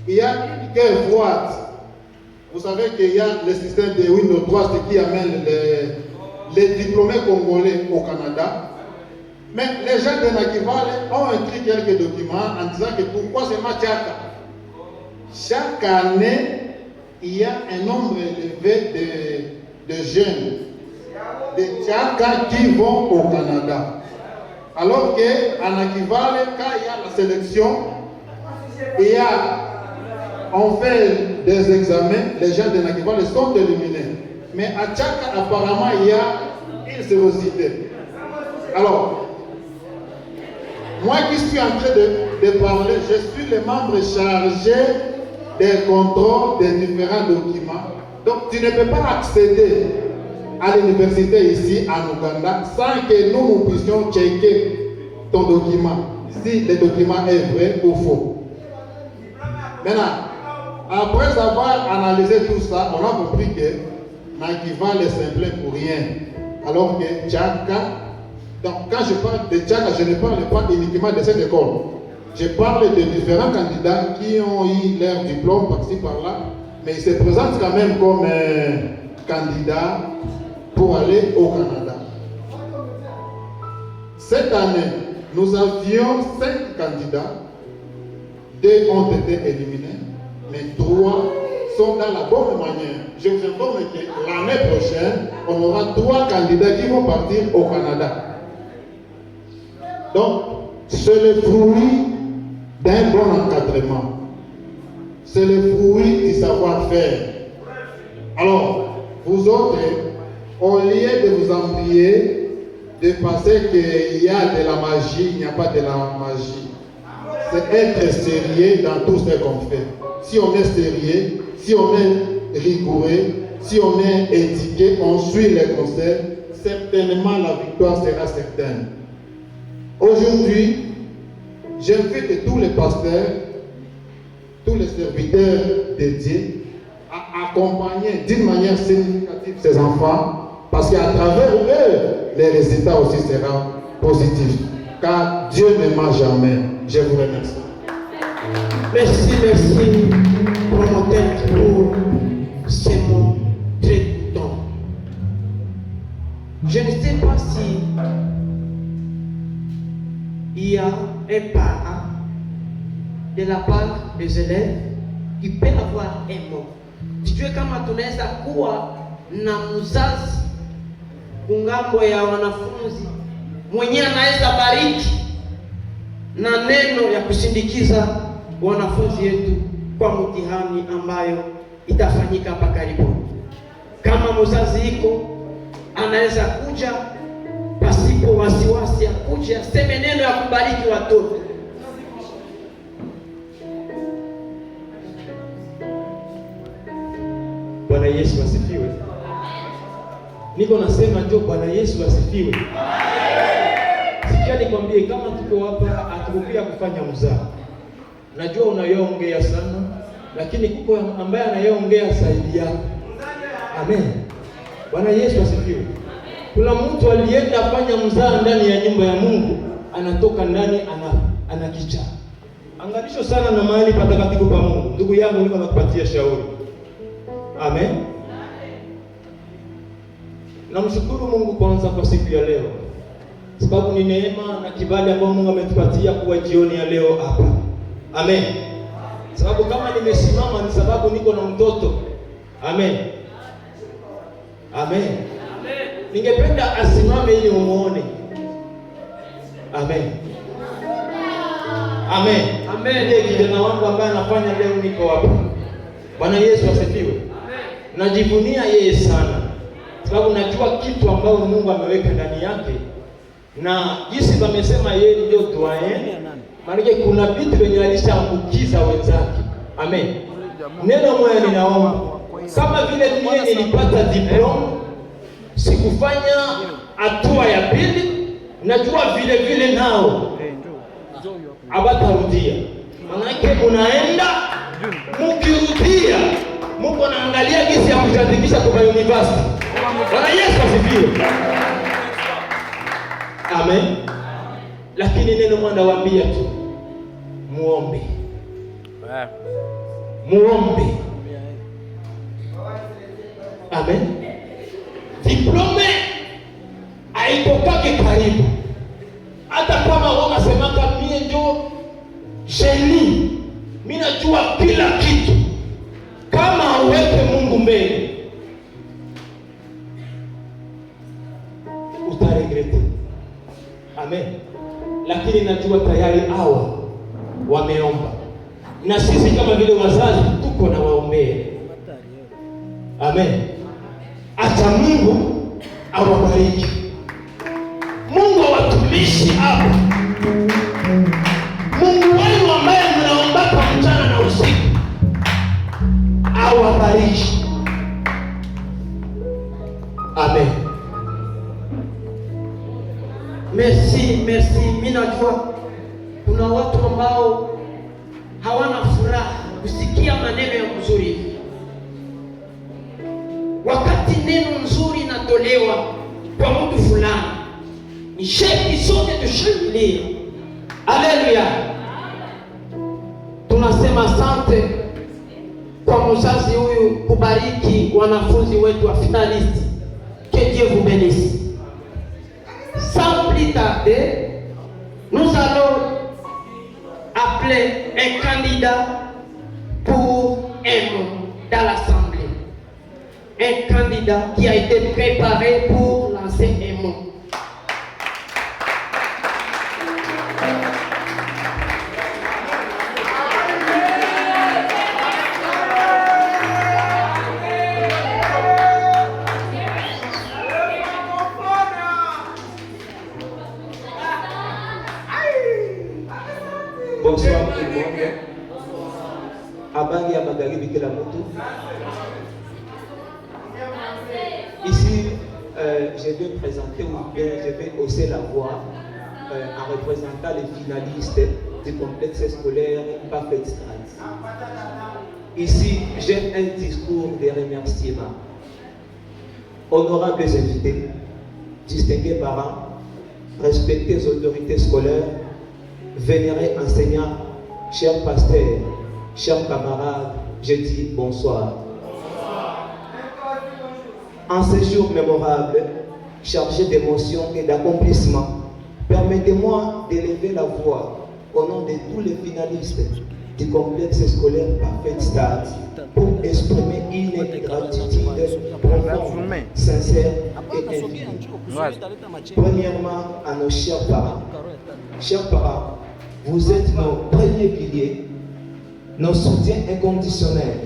Il y a une guerre froide. Vous savez qu'il y a le système de Windows 3 qui amène les diplômés congolais au Canada. Mais les gens de Nakival ont écrit quelques documents en disant que pourquoi c'est Tchaka. Chaque année, il y a un nombre élevé de jeunes de Tchaka qui vont au Canada. Alors qu'à Nakival, quand il y a la sélection, on fait des examens, les gens de Nakival sont éliminés. Mais à Tchaka, apparemment, il y a une sérosité. Alors, moi qui suis en train de parler, je suis le membre chargé des contrôles des différents documents. Donc, tu ne peux pas accéder à l'université ici en Ouganda sans que nous puissions checker ton document, si le document est vrai ou faux. Maintenant, après avoir analysé tout ça, on a compris que Nakival est simple pour rien. Alors que Tchaka, donc quand je parle de Tchaka, je ne parle pas uniquement de cette école. Je parle de différents candidats qui ont eu leur diplôme par-ci par-là, mais ils se présentent quand même comme candidats pour aller au Canada. Cette année, nous avions 5 candidats. 2 ont été éliminés, mais 3 sont dans la bonne manière. Je vous informe que l'année prochaine, on aura 3 candidats qui vont partir au Canada. Donc, c'est le fruit d'un bon encadrement. C'est le fruit du savoir-faire. Alors, vous autres, au lieu de vous envier, de penser qu'il y a de la magie, il n'y a pas de la magie. C'est être sérieux dans tout ce qu'on fait. Si on est sérieux, si on est rigoureux, si on est éthiqué, on suit les conseils, certainement la victoire sera certaine. Aujourd'hui, j'invite tous les pasteurs, tous les serviteurs de Dieu à accompagner d'une manière significative ces enfants, parce qu'à travers eux, les résultats aussi seront positifs. Car Dieu ne ment jamais. Je vous remercie. Merci, promoteur, pour ces mots très coûteux. Je ne sais pas si il y a un parent de la part des élèves qui peut avoir un mot. Sijue kama tunaweza kuwa na mzazi kungambo ya wanafunzi mwenye anaweza bariki na neno ya kusindikiza wanafunzi wetu kwa mtihani ambayo itafanyika hapa karibuni. Kama mzazi iko anaweza kuja pasipo wasiwasi, akuja seme neno ya kubariki watoto. Bwana Yesu asifiwe. Niko nasema ndio Bwana Yesu asifiwe. Sikia nikwambie, kama tuko hapa hatukupia kufanya mzaha. Najua unayoongea sana, lakini kuko ambaye anayeongea zaidi yako. Amen. Bwana Yesu asifiwe. Kuna mtu alienda afanya mzaha ndani ya nyumba ya Mungu, anatoka ndani anakicha. Angalisho sana na mahali patakatifu pa Mungu. Ndugu yangu, niko nakupatia shauri. Amen. Namshukuru Mungu kwanza kwa siku ya leo, sababu ni neema na kibali ambayo Mungu ametupatia kuwa jioni ya leo hapa. Amen. Sababu kama nimesimama ni sababu niko na mtoto. Amen. Amen. Ningependa asimame ili umuone. Amen. Amen. Amen. Ndiye kijana wangu ambaye anafanya leo niko hapa. Bwana Yesu asifiwe. Najivunia yeye sana, sababu najua kitu ambao Mungu ameweka ndani yake, na jinsi wamesema yeye ndio doyen, maana kuna vitu vyenye alishaambukiza wenzake. Amen. Neno moja ninaomba, kama vile mimi nilipata diploma, sikufanya hatua ya pili, najua vile vile nao abatarudia. Maana unaenda mukirudia Mungu anaangalia jinsi ya kujiandikisha kwa university. Bwana Yesu asifiwe. Amen. Lakini neno mwana waambia tu muombe. Muombe. Amen. Diplome haitokake karibu. Hata kama wanasemaka mie ndio geni, mimi najua kila kitu. Kama hauweke Mungu mbele, utaregrete. Amen. Lakini najua tayari hawa wameomba, na sisi kama vile wazazi tuko na waombea. Amen. Acha Mungu awabariki. Mungu awatumishi hapa. Mungu wenu ambaye mnaomba mchana na usiku awabariki. Amen. Merci. Mimi najua kuna watu ambao hawana furaha kusikia maneno ya mzuri hivi. Wakati neno nzuri inatolewa kwa mtu fulani, ni sharti sote tushangilie. Haleluya. Tunasema asante kwa mzazi huyu kubariki wanafunzi wetu wa finaliste. Que Dieu vous bénisse. Sans plus tarder, nous allons appeler un candidat pour un mot dans l'assemblée. Un candidat qui a été préparé pour lancer un mot. Bonsoir tout le monde. Abangi ya magharibi kila mtu. Ici, je vais présenter ou bien je vais hausser la voix en représentant les finalistes du complexe scolaire Parfait Strat. Ici, j'ai un discours de remerciement. Honorables invités, distingués parents, respectés autorités scolaires, vénérés enseignants, chers pasteurs, chers camarades, je dis bonsoir. En ce jour mémorable, chargé d'émotions et d'accomplissements, permettez-moi d'élever la voix au nom de tous les finalistes du complexe scolaire Parfait Start pour exprimer une gratitude profonde, sincère et infinie. Premièrement, à nos chers parents. Chers parents, vous êtes nos premiers piliers, nos soutiens inconditionnels.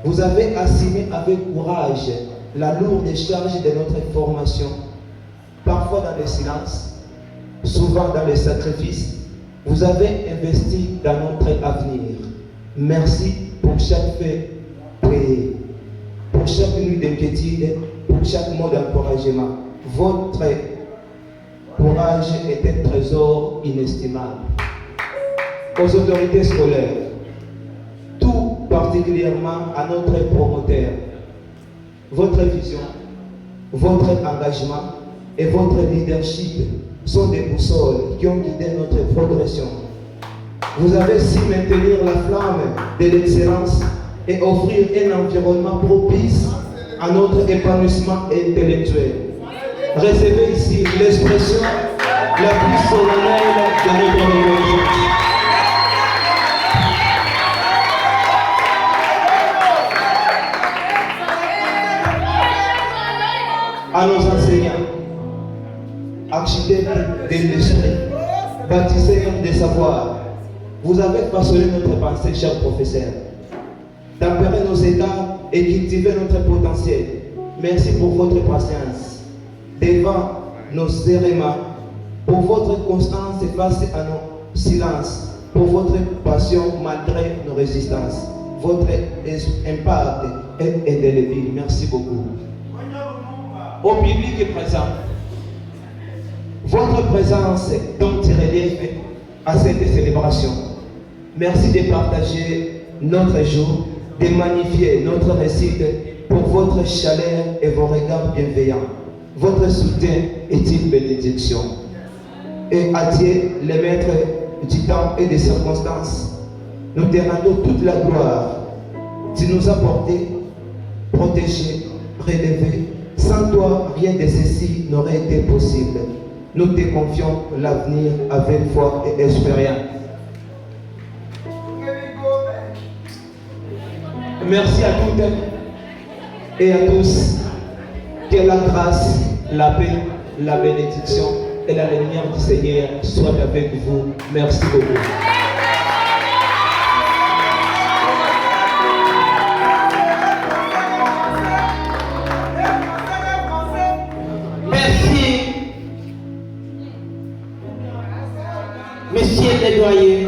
Vous avez assumé avec courage la lourde charge de notre formation, parfois dans le silence, souvent dans le sacrifice. Vous avez investi dans notre avenir. Merci pour chaque fait prié, pour chaque nuit d'inquiétude, pour chaque mot d'encouragement. Votre courage est un trésor inestimable. Aux autorités scolaires, tout particulièrement à notre promoteur, votre vision, votre engagement et votre leadership sont des boussoles qui ont guidé notre progression. Vous avez su maintenir la flamme de l'excellence et offrir un environnement propice à notre épanouissement intellectuel. Recevez ici l'expression la plus solennelle de notre reconnaissance. À nos enseignants, architectes de l'esprit, bâtisseurs des savoirs, vous avez façonné notre pensée, chers professeurs, tempéré nos états et cultivé notre potentiel. Merci pour votre patience devant nos errements, pour votre constance face à nos silences, pour votre passion malgré nos résistances. Votre impact est indélébile. Merci beaucoup. Au public présent, votre présence donne relief à cette célébration. Merci de partager notre jour, de magnifier notre récit pour votre chaleur et vos regards bienveillants. Votre soutien est une bénédiction. Et à Dieu, le maître du temps et des circonstances, Nous te rendons toute la gloire. Tu nous as portés, protégés, relevés. Sans toi, rien de ceci n'aurait été possible. Nous te confions l'avenir avec foi et espérance. Merci à toutes et à tous. Que la grâce, la paix, la bénédiction et la lumière du Seigneur soient avec vous. Merci beaucoup. Merci, messieurs les doyers.